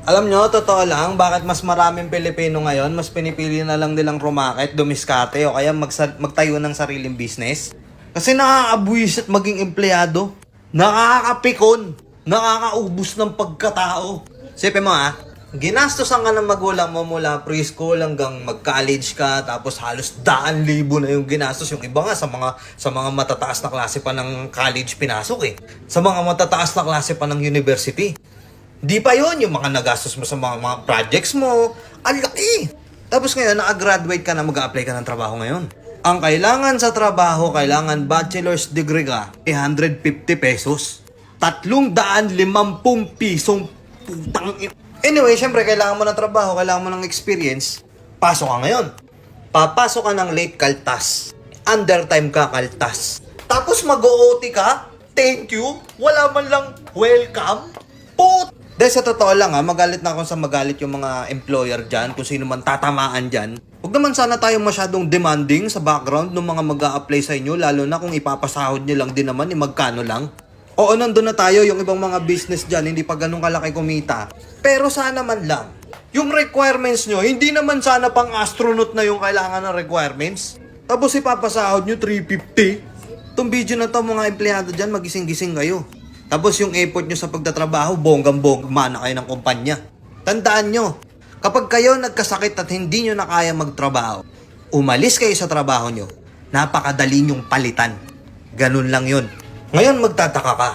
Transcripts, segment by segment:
Alam nyo, totoo lang, bakit mas maraming Pilipino ngayon, mas pinipili na lang nilang rumakit, dumiskarte, o kaya magtayo ng sariling business? Kasi nakakabuwisit maging empleyado, nakakapikon, nakakaubos ng pagkatao. Sipin mo ginastosan ka ng magulang mo mula preschool hanggang mag-college ka, tapos halos 100,000 na yung ginastos. Yung iba nga sa mga matataas na klase pa ng college pinasok sa mga matataas na klase pa ng university. Di pa yon yung mga nagastos mo sa mga projects mo. Ang laki! Tapos ngayon, naka-graduate ka na, mag-a-apply ka ng trabaho ngayon. Ang kailangan sa trabaho, kailangan bachelor's degree ka, 150 pesos. 350 pisong putang Anyway, syempre, kailangan mo ng trabaho, kailangan mo ng experience. Pasok ka ngayon. Papasok ka ng late kaltas. Undertime ka kaltas. Tapos mag-OT ka? Thank you? Wala man lang welcome? Dahil sa totoo lang magalit na ako sa magalit yung mga employer dyan, kung sino man tatamaan dyan. Huwag naman sana tayong masyadong demanding sa background ng mga mag-a-apply sa inyo, lalo na kung ipapasahod nyo lang din naman, magkano lang. Oo, nandun na tayo, yung ibang mga business dyan, hindi pa ganun kalaki kumita. Pero sana man lang, yung requirements nyo, hindi naman sana pang astronaut na yung kailangan ng requirements. Tapos ipapasahod nyo 350. Itong video na to, mga empleyado dyan, magising-gising kayo. Tapos yung effort nyo sa pagtatrabaho, bonggang-bonggang mana kayo ng kumpanya. Tandaan nyo, kapag kayo nagkasakit at hindi nyo na kaya magtrabaho, umalis kayo sa trabaho nyo, napakadali nyong palitan. Ganun lang yun. Ngayon magtataka ka,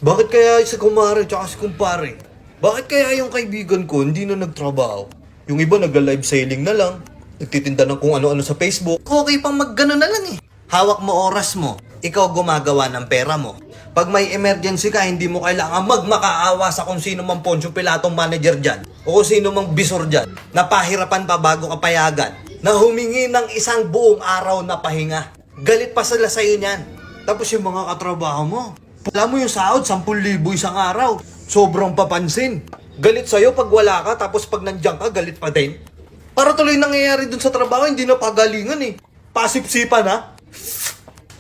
bakit kaya si kumare at si kumpare? Bakit kaya yung kaibigan ko hindi na nagtrabaho? Yung iba nag-live selling na lang, nagtitinda ng kung ano-ano sa Facebook. Okay pang mag-gano na lang Hawak mo oras mo, ikaw gumagawa ng pera mo. Pag may emergency ka, hindi mo kailangan magmakaawa sa kung sino mang Poncio Pilatong manager dyan o kung sino mang bisor dyan na pahirapan pa bago ka payagan, na humingi ng isang buong araw na pahinga. Galit pa sila sa'yo niyan. Tapos yung mga katrabaho mo, alam mo yung sahod, 10,000 isang araw. Sobrang papansin. Galit sa'yo pag wala ka, tapos pag nandiyan ka, galit pa din. Para tuloy nangyayari dun sa trabaho, hindi na pagalingan Pasipsipan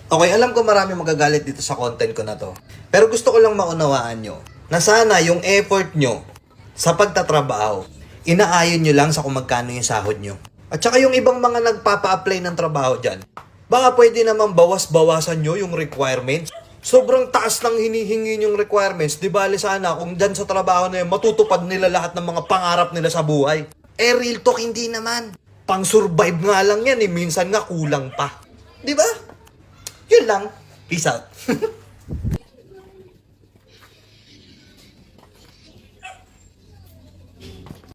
Okay, alam ko marami magagalit dito sa content ko na to. Pero gusto ko lang maunawaan nyo na sana yung effort nyo sa pagtatrabaho, inaayon nyo lang sa kung magkano yung sahod nyo. At saka yung ibang mga nagpapa-apply ng trabaho dyan, baka pwede naman bawas-bawasan nyo yung requirements. Sobrang taas ng hinihingi yung requirements. Di bali sana kung dyan sa trabaho na yun, matutupad nila lahat ng mga pangarap nila sa buhay. Real talk, hindi naman. Pang-survive nga lang yan Minsan nga kulang pa. Di ba? Yun lang. Peace out.